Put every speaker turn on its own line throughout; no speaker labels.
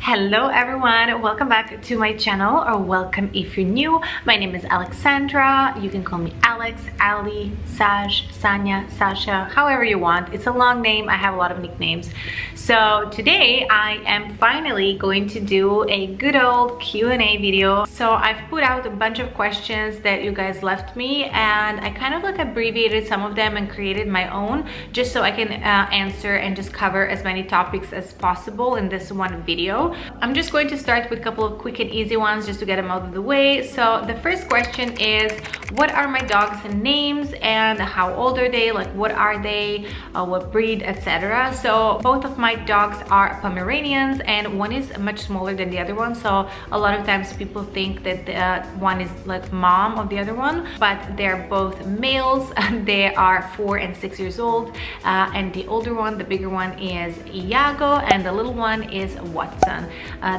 Hello everyone, welcome back to my channel, or welcome if you're new. My name is Alexandra. You can call me Alex, Ali, Saj, Sanya, Sasha, however you want. It's a long name. I have a lot of nicknames. So today I am finally going to do a good old Q&A video. So I've put out a bunch of questions that you guys left me, and I kind of like abbreviated some of them and created my own just so I can answer and just cover as many topics as possible in this one video. I'm just going to start with a couple of quick and easy ones just to get them out of the way. So the first question is, what are my dogs' names and how old are they? Like, what are they, what breed, etc. So both of my dogs are Pomeranians, and one is much smaller than the other one. So a lot of times people think that one is like mom of the other one, but they're both males. They are 4 and 6 years old, and the older one, the bigger one, is Iago, and the little one is Watson.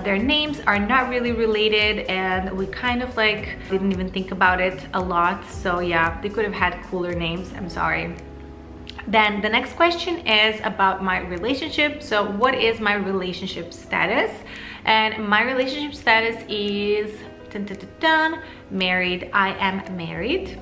Their names are not really related, and we kind of like didn't even think about it a lot. So yeah, they could have had cooler names. I'm sorry. Then the next question is about my relationship. So what is my relationship status? And my relationship status is married. I am married.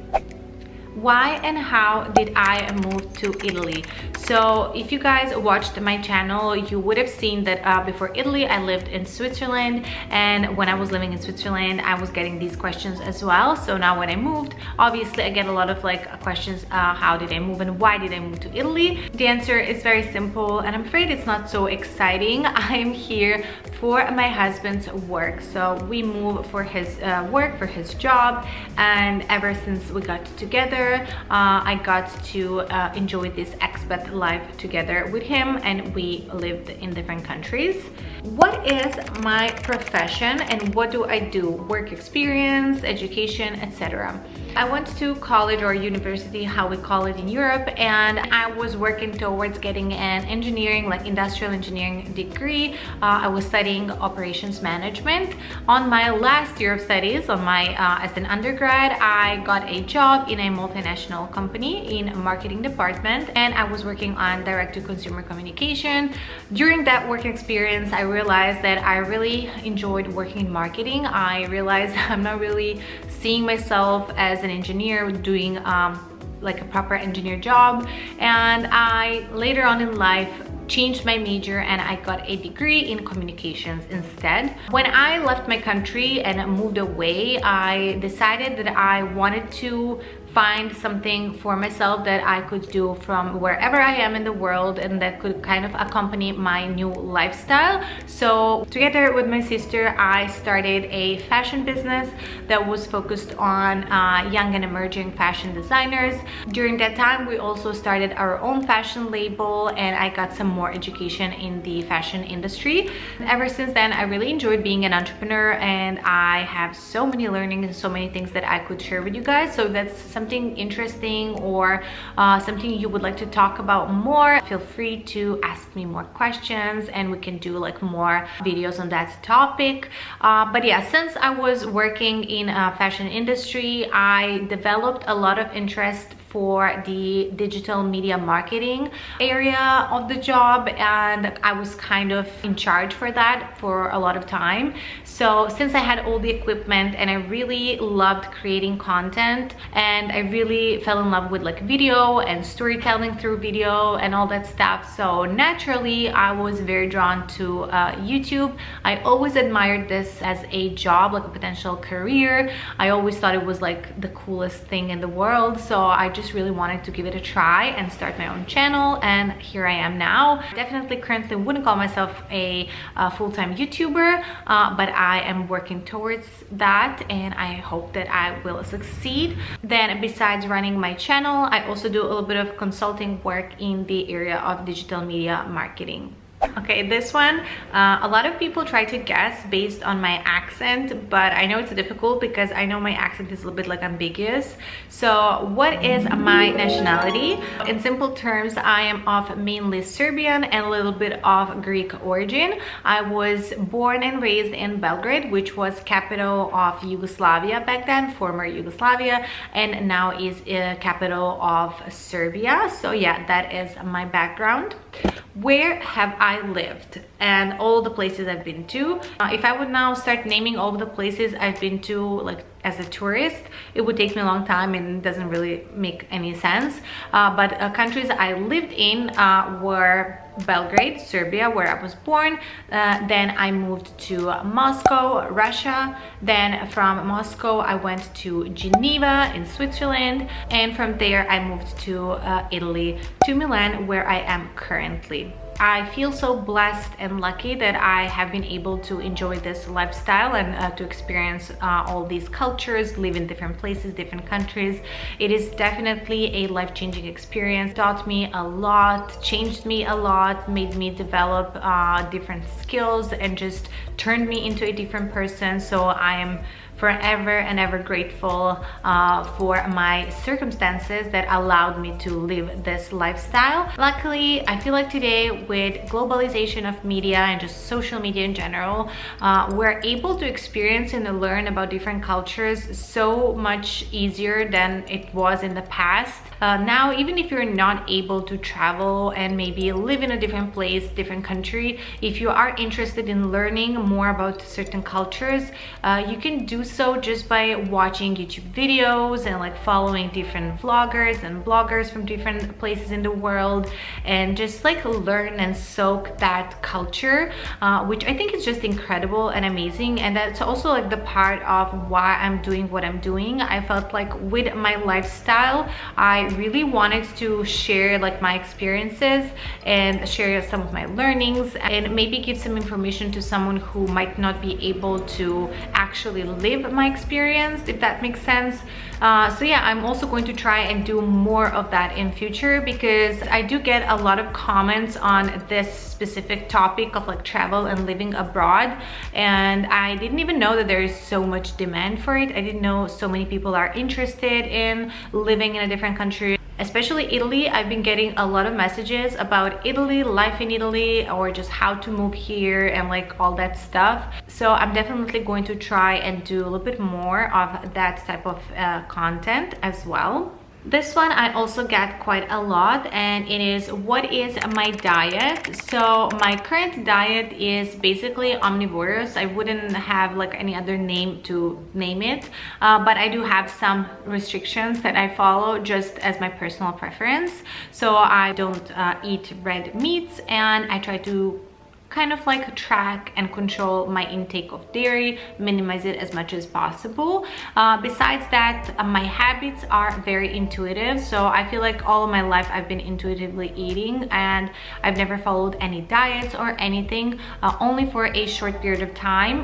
Why and how did I move to Italy? So if you guys watched my channel, you would have seen that before Italy I lived in Switzerland, and when I was living in Switzerland I was getting these questions as well. So now when I moved, obviously I get a lot of like questions, how did I move and why did I move to Italy? The answer is very simple, and I'm afraid it's not so exciting. I'm here for my husband's work. So we moved for his work, for his job, and ever since we got together, I got to enjoy this expat life together with him, and we lived in different countries. What is my profession and what do I do? Work experience, education, etc. I went to college or university, how we call it in Europe, and I was working towards getting an engineering, like industrial engineering degree. I was studying operations management. On my last year of studies, on my as an undergrad, I got a job in a multinational company in marketing department, and I was working on direct-to-consumer communication. During that work experience, I realized that I really enjoyed working in marketing. I realized I'm not really seeing myself as an engineer doing like a proper engineer job, and I later on in life changed my major and I got a degree in communications instead. When I left my country and moved away, I decided that I wanted to find something for myself that I could do from wherever I am in the world, and that could kind of accompany my new lifestyle. So together with my sister, I started a fashion business that was focused on young and emerging fashion designers. During that time, we also started our own fashion label, and I got some more education in the fashion industry. Ever since then, I really enjoyed being an entrepreneur, and I have so many learnings and so many things that I could share with you guys. So that's something interesting or something you would like to talk about more, feel free to ask me more questions and we can do like more videos on that topic. But yeah, since I was working in a fashion industry, I developed a lot of interest for the digital media marketing area of the job, and I was kind of in charge for that for a lot of time. So since I had all the equipment and I really loved creating content, and I really fell in love with like video and storytelling through video and all that stuff, so naturally I was very drawn to YouTube. I always admired this as a job, like a potential career. I always thought it was like the coolest thing in the world, so I just really wanted to give it a try and start my own channel, and here I am now. Definitely currently wouldn't call myself a full-time YouTuber, but I am working towards that, and I hope that I will succeed. Then besides running my channel, I also do a little bit of consulting work in the area of digital media marketing. Okay, this one, a lot of people try to guess based on my accent, but I know it's difficult because I know my accent is a little bit like ambiguous. So what is my nationality? In simple terms, I am of mainly Serbian and a little bit of Greek origin. I was born and raised in Belgrade, which was capital of Yugoslavia back then, former Yugoslavia, and now is a capital of Serbia. So yeah, that is my background. Where have I lived and all the places I've been to? If I would now start naming all the places I've been to, like as a tourist, it would take me a long time and doesn't really make any sense. But countries I lived in were Belgrade, Serbia, where I was born. Then I moved to Moscow, Russia. Then from Moscow, I went to Geneva in Switzerland. And from there, I moved to Italy, to Milan, where I am currently. I feel so blessed and lucky that I have been able to enjoy this lifestyle and to experience all these cultures, live in different places, different countries. It is definitely a life-changing experience. Taught me a lot, changed me a lot, made me develop different skills, and just turned me into a different person. So I am forever and ever grateful for my circumstances that allowed me to live this lifestyle. Luckily, I feel like today with globalization of media and just social media in general, we're able to experience and learn about different cultures so much easier than it was in the past. Now, even if you're not able to travel and maybe live in a different place, different country, if you are interested in learning more about certain cultures, you can do so just by watching YouTube videos and like following different vloggers and bloggers from different places in the world, and just like learn and soak that culture, which I think is just incredible and amazing. And that's also like the part of why I'm doing what I'm doing. I felt like with my lifestyle, I really wanted to share like my experiences and share some of my learnings, and maybe give some information to someone who might not be able to actually live my experience, if that makes sense. So yeah, I'm also going to try and do more of that in future, because I do get a lot of comments on this specific topic of like travel and living abroad, and I didn't even know that there is so much demand for it. I didn't know so many people are interested in living in a different country, especially Italy. I've been getting a lot of messages about Italy, life in Italy, or just how to move here and like all that stuff. So I'm definitely going to try and do a little bit more of that type of content as well. This one I also get quite a lot, and it is, what is my diet? So my current diet is basically omnivorous. I wouldn't have like any other name to name it, but I do have some restrictions that I follow just as my personal preference. So I don't eat red meats, and I try to kind of like track and control my intake of dairy, minimize it as much as possible. Besides that, my habits are very intuitive, so I feel like all of my life I've been intuitively eating, and I've never followed any diets or anything, only for a short period of time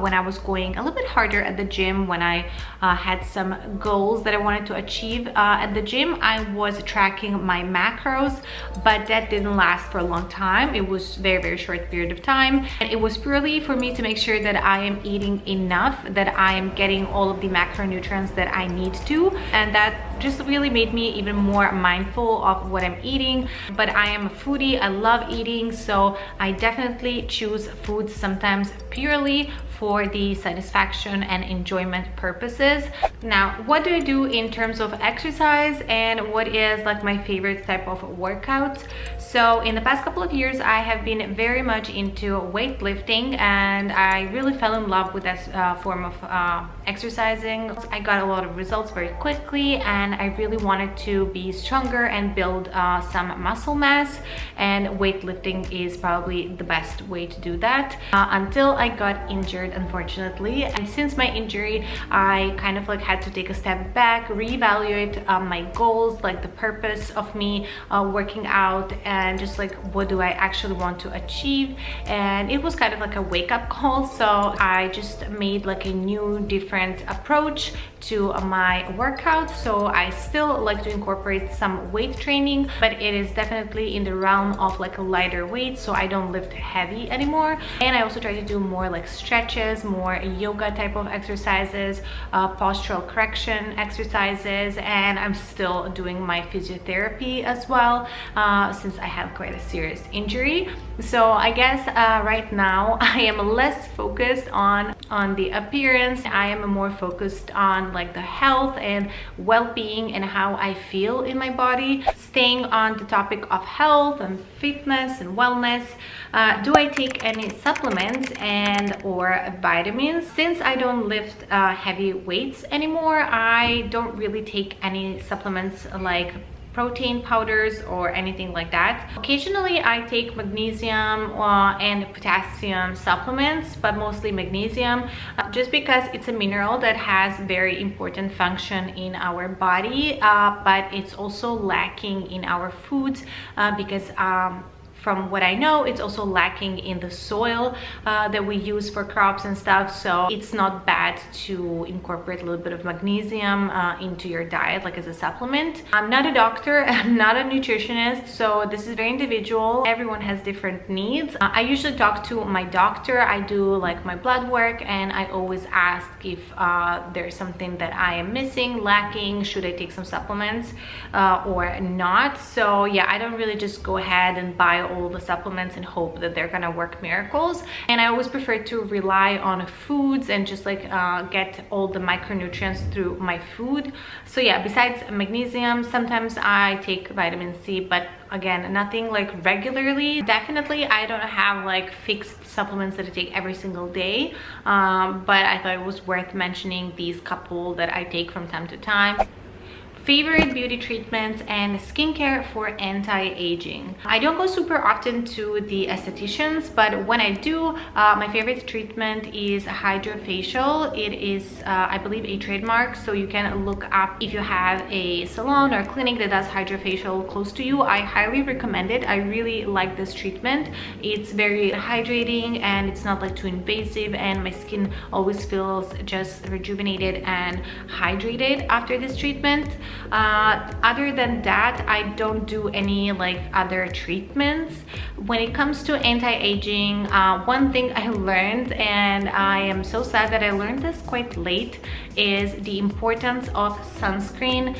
when I was going a little bit harder at the gym, when I had some goals that I wanted to achieve at the gym. I was tracking my macros, but that didn't last for a long time. It was very short period of time, and it was purely for me to make sure that I am eating enough, that I am getting all of the macronutrients that I need to, and that just really made me even more mindful of what I'm eating. But I am a foodie, I love eating, so I definitely choose food sometimes purely for the satisfaction and enjoyment purposes. Now, what do I do in terms of exercise, and what is like my favorite type of workouts? So in the past couple of years, I have been very much into weightlifting, and I really fell in love with that form of exercising. I got a lot of results very quickly, and I really wanted to be stronger and build some muscle mass, and weightlifting is probably the best way to do that, until I got injured, unfortunately. And since my injury, I kind of like had to take a step back, reevaluate my goals, like the purpose of me working out, and just like what do I actually want to achieve. And it was kind of like a wake-up call, so I just made like a new different approach to my workout. So I still like to incorporate some weight training, but it is definitely in the realm of like a lighter weight, so I don't lift heavy anymore. And I also try to do more like stretches, more yoga type of exercises, postural correction exercises, and I'm still doing my physiotherapy as well, since I had quite a serious injury. So I guess right now I am less focused on the appearance. I am more focused on like the health and well-being well-being and how I feel in my body. Staying on the topic of health and fitness and wellness, do I take any supplements and or vitamins? Since I don't lift heavy weights anymore, I don't really take any supplements like protein powders or anything like that. Occasionally I take magnesium and potassium supplements, but mostly magnesium, just because it's a mineral that has very important function in our body, but it's also lacking in our foods because from what I know, it's also lacking in the soil that we use for crops and stuff. So it's not bad to incorporate a little bit of magnesium into your diet, like as a supplement. I'm not a doctor, I'm not a nutritionist, so this is very individual. Everyone has different needs. I usually talk to my doctor. I do like my blood work, and I always ask if there's something that I am missing, lacking, should I take some supplements or not. So yeah, I don't really just go ahead and buy all the supplements and hope that they're gonna work miracles. And I always prefer to rely on foods and just like get all the micronutrients through my food. So yeah, besides magnesium, sometimes I take vitamin C, but again, nothing like regularly. Definitely I don't have like fixed supplements that I take every single day, but I thought it was worth mentioning these couple that I take from time to time. Favorite beauty treatments and skincare for anti-aging. I don't go super often to the estheticians, but when I do, my favorite treatment is hydrofacial. It is, I believe, a trademark, so you can look up if you have a salon or clinic that does hydrofacial close to you. I highly recommend it. I really like this treatment. It's very hydrating and it's not like too invasive, and my skin always feels just rejuvenated and hydrated after this treatment. Other than that, I don't do any like other treatments. When it comes to anti-aging, one thing I learned, and I am so sad that I learned this quite late, is the importance of sunscreen.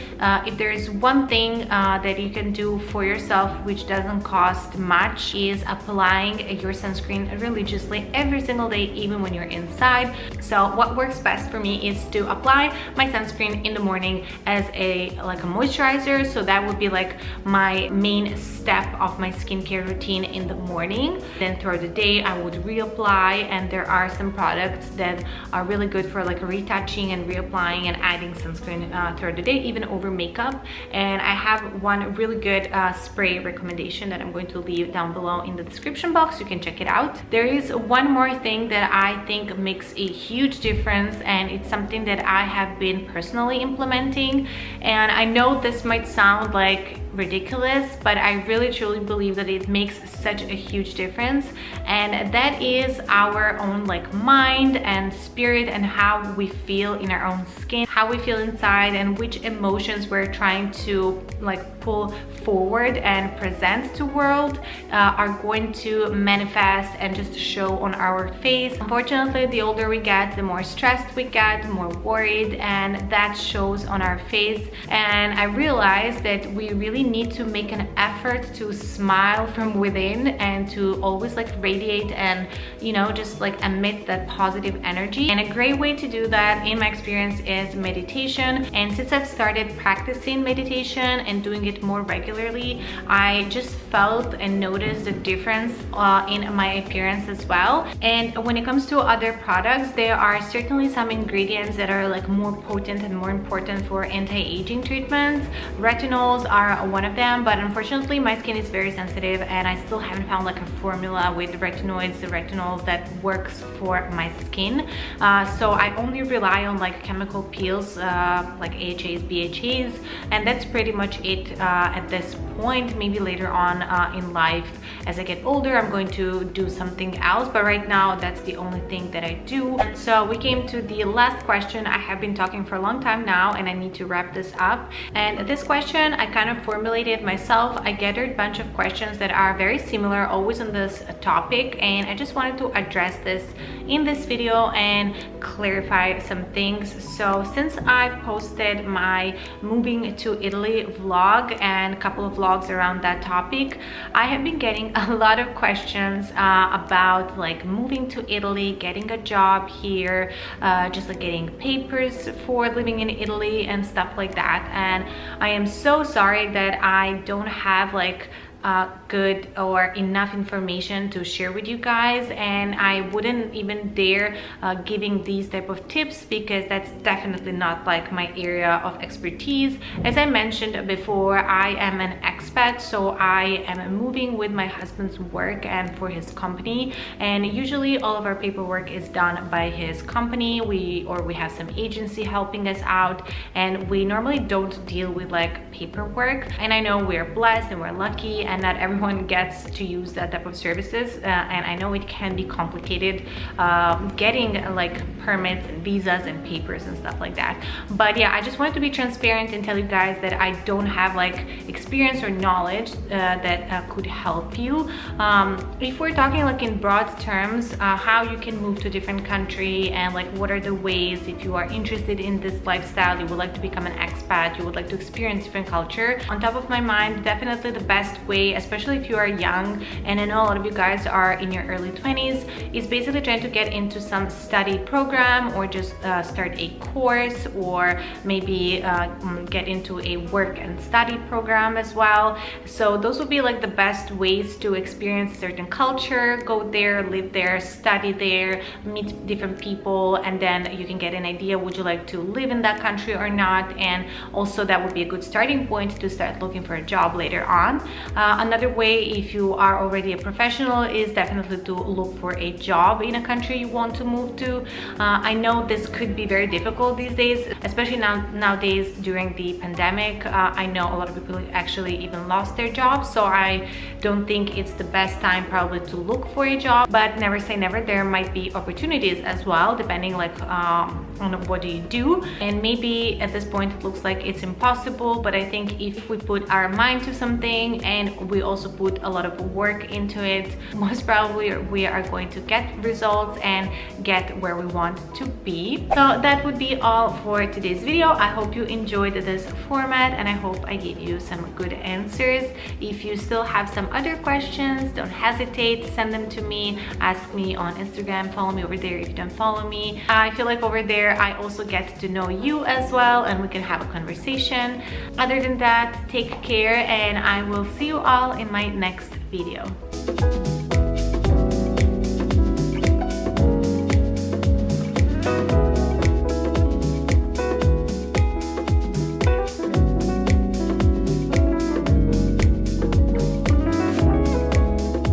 If there is one thing that you can do for yourself which doesn't cost much, is applying your sunscreen religiously every single day, even when you're inside. So what works best for me is to apply my sunscreen in the morning as a moisturizer. So that would be like my main step of my skincare routine in the morning. Then throughout the day I would reapply, and there are some products that are really good for like retouching and reapplying and adding sunscreen throughout the day, even over makeup. And I have one really good spray recommendation that I'm going to leave down below in the description box. You can check it out. There is one more thing that I think makes a huge difference, and it's something that I have been personally implementing. And I know this might sound like ridiculous, but I really truly believe that it makes such a huge difference, and that is our own like mind and spirit, and how we feel in our own skin, how we feel inside, and which emotions we're trying to like pull forward and present to world are going to manifest and just show on our face. Unfortunately, the older we get, the more stressed we get, the more worried, and that shows on our face. And I realized that we really need to make an effort to smile from within and to always like radiate and, you know, just like emit that positive energy. And a great way to do that, in my experience, is meditation. And since I've started practicing meditation and doing it more regularly, I just felt and noticed the difference in my appearance as well. And when it comes to other products, there are certainly some ingredients that are like more potent and more important for anti-aging treatments. Retinols are one of them, but unfortunately my skin is very sensitive, and I still haven't found like a formula with retinols that works for my skin. So I only rely on like chemical peels like AHAs, BHAs, and that's pretty much it at this point. Maybe later on in life, as I get older, I'm going to do something else, but right now that's the only thing that I do. And so we came to the last question. I have been talking for a long time now, and I need to wrap this up. And this question I kind of formulated formulated myself. I gathered a bunch of questions that are very similar, always on this topic, and I just wanted to address this in this video and clarify some things. So since I've posted my moving to Italy vlog and a couple of vlogs around that topic, I have been getting a lot of questions about like moving to Italy, getting a job here, just like getting papers for living in Italy and stuff like that. And I am so sorry that I don't have like good or enough information to share with you guys, and I wouldn't even dare giving these type of tips because that's definitely not like my area of expertise. As I mentioned before, I am an expat, so I am moving with my husband's work and for his company, and usually all of our paperwork is done by his company. We have some agency helping us out, and we normally don't deal with like paperwork. And I know we're blessed and we're lucky and not everyone gets to use that type of services, and I know it can be complicated getting like permits and visas and papers and stuff like that. But yeah, I just wanted to be transparent and tell you guys that I don't have like experience or knowledge that could help you. If we're talking like in broad terms, how you can move to a different country and like what are the ways, if you are interested in this lifestyle, you would like to become an expat, you would like to experience different culture. On top of my mind, definitely the best way, especially if you are young, and I know a lot of you guys are in your early 20s, is basically trying to get into some study program or just start a course, or maybe get into a work and study program as well. So those would be like the best ways to experience certain culture, go there, live there, study there, meet different people, and then you can get an idea, would you like to live in that country or not? And also that would be a good starting point to start looking for a job later on. Another way, if you are already a professional, is definitely to look for a job in a country you want to move to. I know this could be very difficult these days, especially nowadays during the pandemic. I know a lot of people actually even lost their jobs, so I don't think it's the best time probably to look for a job, but never say never. There might be opportunities as well, depending like on what do you do. And maybe at this point it looks like it's impossible, but I think if we put our mind to something and we also put a lot of work into it, most probably we are going to get results and get where we want to be. So that would be all for today's video. I hope you enjoyed this format and I hope I gave you some good answers. If you still have some other questions, don't hesitate, send them to me, ask me on Instagram, follow me over there if you don't follow me. I feel like over there I also get to know you as well and we can have a conversation. Other than that, take care and I will see you all in my next video.